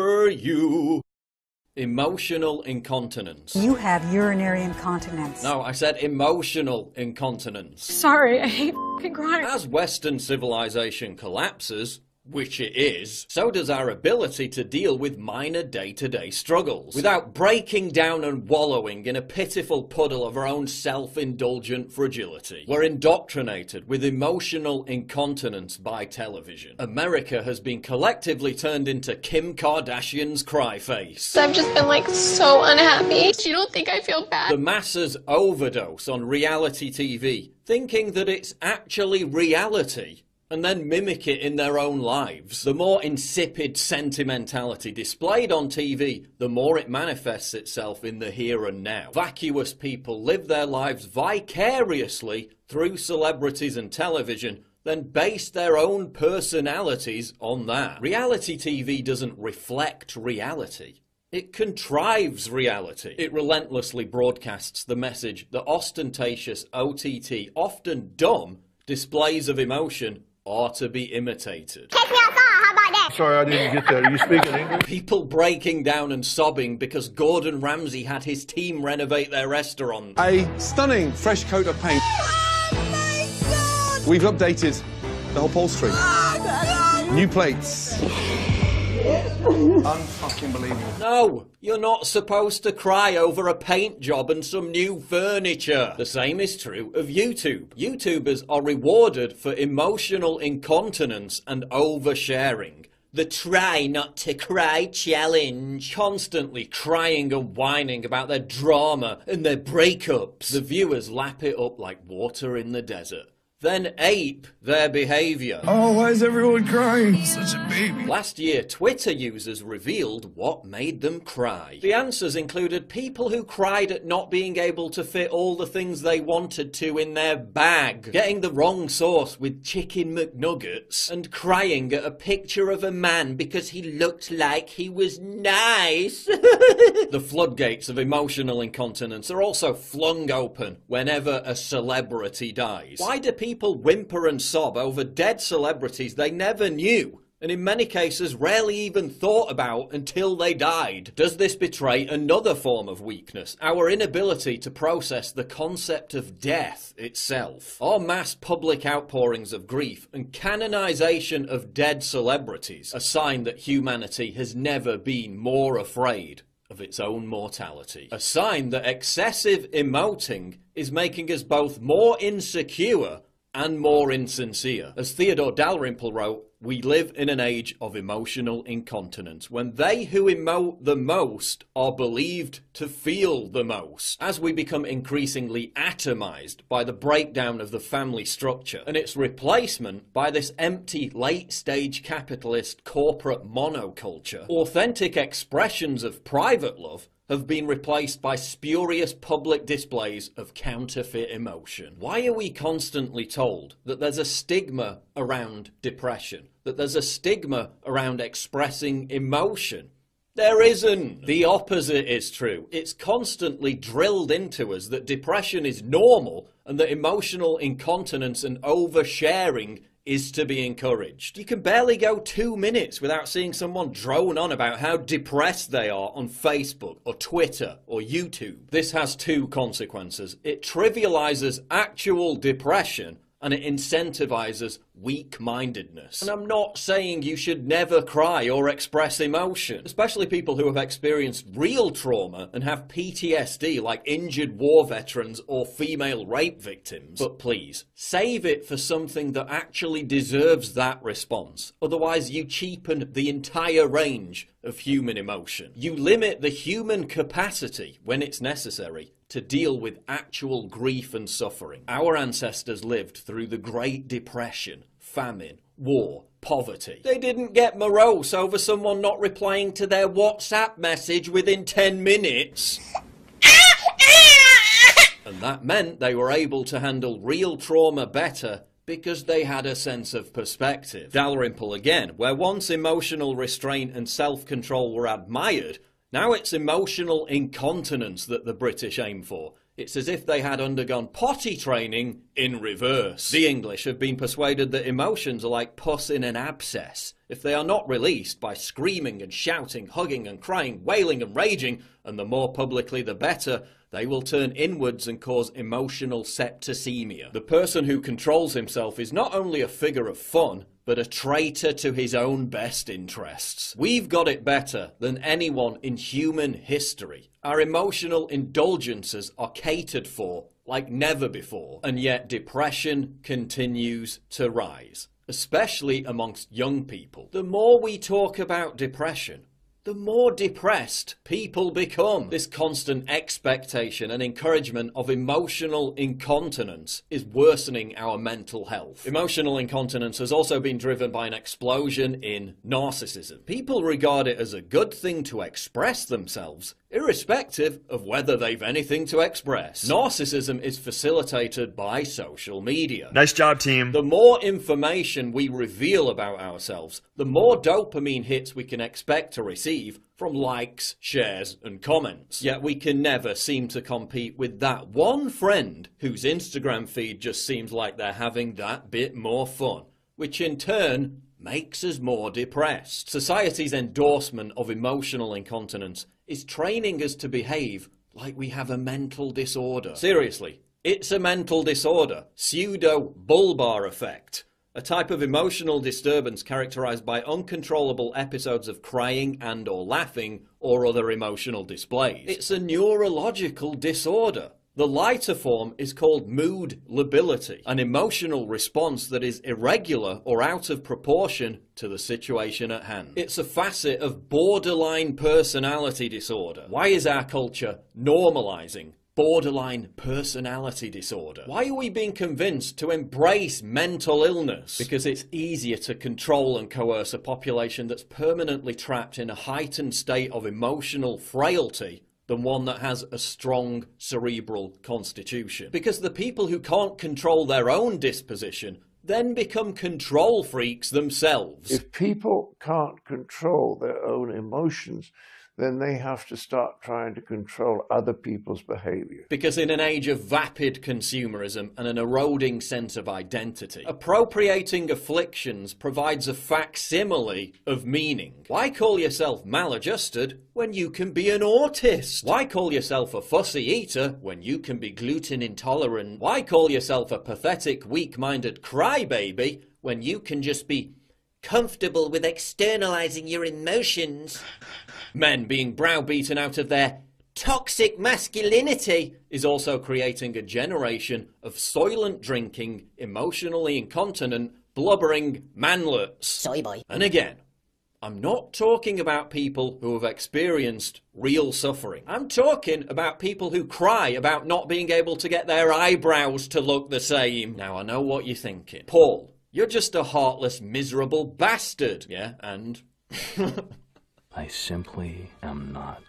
for you. Emotional incontinence. You have urinary incontinence. No, I said emotional incontinence. Sorry, I hate f***ing crying. As Western civilization collapses, which it is, so does our ability to deal with minor day-to-day struggles, without breaking down and wallowing in a pitiful puddle of our own self-indulgent fragility. We're indoctrinated with emotional incontinence by television. America has been collectively turned into Kim Kardashian's cry face. I've just been like so unhappy. You don't think I feel bad? The masses overdose on reality TV, thinking that it's actually reality, and then mimic it in their own lives. The more insipid sentimentality displayed on TV, the more it manifests itself in the here and now. Vacuous people live their lives vicariously through celebrities and television, then base their own personalities on that. Reality TV doesn't reflect reality. It contrives reality. It relentlessly broadcasts the message that ostentatious OTT, often dumb, displays of emotion are to be imitated. Catch me outside, how about that? Sorry, I didn't get that. Are you speaking English? People breaking down and sobbing because Gordon Ramsay had his team renovate their restaurant. A stunning fresh coat of paint. Oh my God! We've updated the upholstery. Oh, New plates. Unfucking believable. No, you're not supposed to cry over a paint job and some new furniture. The same is true of YouTube. YouTubers are rewarded for emotional incontinence and oversharing. The try not to cry challenge. Constantly crying and whining about their drama and their breakups. The viewers lap it up like water in the desert, then ape their behaviour. Oh, why is everyone crying? Such a baby. Last year, Twitter users revealed what made them cry. The answers included people who cried at not being able to fit all the things they wanted to in their bag, getting the wrong sauce with chicken McNuggets, and crying at a picture of a man because he looked like he was nice. The floodgates of emotional incontinence are also flung open whenever a celebrity dies. Why do people whimper and sob over dead celebrities they never knew, and in many cases rarely even thought about until they died? Does this betray another form of weakness, our inability to process the concept of death itself? Are mass public outpourings of grief and canonization of dead celebrities a sign that humanity has never been more afraid of its own mortality? A sign that excessive emoting is making us both more insecure and more insincere. As Theodore Dalrymple wrote, we live in an age of emotional incontinence, when they who emote the most are believed to feel the most. As we become increasingly atomized by the breakdown of the family structure and its replacement by this empty late-stage capitalist corporate monoculture, authentic expressions of private love have been replaced by spurious public displays of counterfeit emotion. Why are we constantly told that there's a stigma around depression, that there's a stigma around expressing emotion? There isn't. The opposite is true. It's constantly drilled into us that depression is normal and that emotional incontinence and oversharing is to be encouraged. You can barely go 2 minutes without seeing someone drone on about how depressed they are on Facebook or Twitter or YouTube. This has two consequences. It trivializes actual depression and it incentivizes weak-mindedness. And I'm not saying you should never cry or express emotion, especially people who have experienced real trauma and have PTSD like injured war veterans or female rape victims. But please, save it for something that actually deserves that response. Otherwise, you cheapen the entire range of human emotion. You limit the human capacity, when it's necessary, to deal with actual grief and suffering. Our ancestors lived through the Great Depression, famine, war, poverty. They didn't get morose over someone not replying to their WhatsApp message within 10 minutes. And that meant they were able to handle real trauma better because they had a sense of perspective. Dalrymple again, where once emotional restraint and self-control were admired, now it's emotional incontinence that the British aim for. It's as if they had undergone potty training in reverse. The English have been persuaded that emotions are like pus in an abscess. If they are not released by screaming and shouting, hugging and crying, wailing and raging, and the more publicly the better, they will turn inwards and cause emotional septicemia. The person who controls himself is not only a figure of fun, but a traitor to his own best interests. We've got it better than anyone in human history. Our emotional indulgences are catered for like never before, and yet depression continues to rise, especially amongst young people. The more we talk about depression, the more depressed people become. This constant expectation and encouragement of emotional incontinence is worsening our mental health. Emotional incontinence has also been driven by an explosion in narcissism. People regard it as a good thing to express themselves, irrespective of whether they've anything to express. Narcissism is facilitated by social media. Nice job, team. The more information we reveal about ourselves, the more dopamine hits we can expect to receive from likes, shares, and comments. Yet we can never seem to compete with that one friend whose Instagram feed just seems like they're having that bit more fun, which in turn makes us more depressed. Society's endorsement of emotional incontinence is training us to behave like we have a mental disorder. Seriously, it's a mental disorder. Pseudo-bulbar effect. A type of emotional disturbance characterized by uncontrollable episodes of crying and or laughing or other emotional displays. It's a neurological disorder. The lighter form is called mood lability, an emotional response that is irregular or out of proportion to the situation at hand. It's a facet of borderline personality disorder. Why is our culture normalizing borderline personality disorder? Why are we being convinced to embrace mental illness? Because it's easier to control and coerce a population that's permanently trapped in a heightened state of emotional frailty than one that has a strong cerebral constitution. Because the people who can't control their own disposition then become control freaks themselves. If people can't control their own emotions, then they have to start trying to control other people's behavior. Because in an age of vapid consumerism and an eroding sense of identity, appropriating afflictions provides a facsimile of meaning. Why call yourself maladjusted when you can be an autist? Why call yourself a fussy eater when you can be gluten intolerant? Why call yourself a pathetic, weak-minded crybaby when you can just be comfortable with externalizing your emotions? Men being browbeaten out of their toxic masculinity is also creating a generation of soylent drinking, emotionally incontinent, blubbering manlets. Soy boy. And again, I'm not talking about people who have experienced real suffering. I'm talking about people who cry about not being able to get their eyebrows to look the same. Now I know what you're thinking. Paul, you're just a heartless, miserable bastard. Yeah, and I simply am not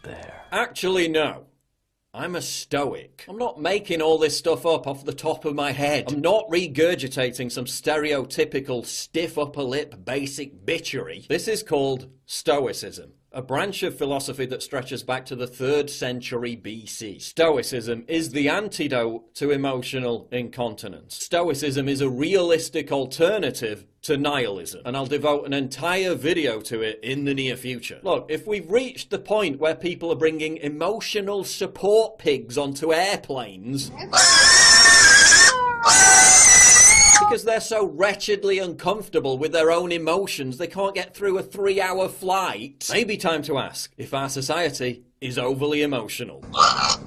there. Actually, no. I'm a stoic. I'm not making all this stuff up off the top of my head. I'm not regurgitating some stereotypical stiff upper lip basic bitchery. This is called Stoicism, a branch of philosophy that stretches back to the 3rd century BC. Stoicism is the antidote to emotional incontinence. Stoicism is a realistic alternative to nihilism, and I'll devote an entire video to it in the near future. Look, if we've reached the point where people are bringing emotional support pigs onto airplanes because they're so wretchedly uncomfortable with their own emotions they can't get through a 3-hour flight, maybe time to ask if our society is overly emotional.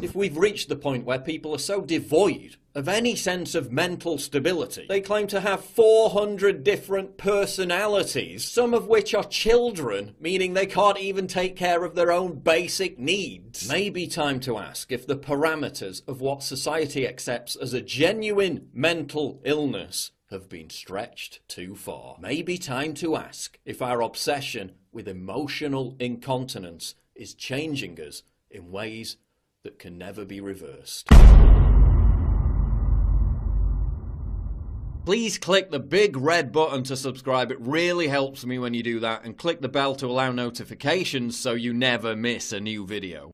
If we've reached the point where people are so devoid of any sense of mental stability, they claim to have 400 different personalities, some of which are children, meaning they can't even take care of their own basic needs. Maybe time to ask if the parameters of what society accepts as a genuine mental illness have been stretched too far. Maybe time to ask if our obsession with emotional incontinence is changing us in ways that can never be reversed. Please click the big red button to subscribe. It really helps me when you do that, and click the bell to allow notifications so you never miss a new video.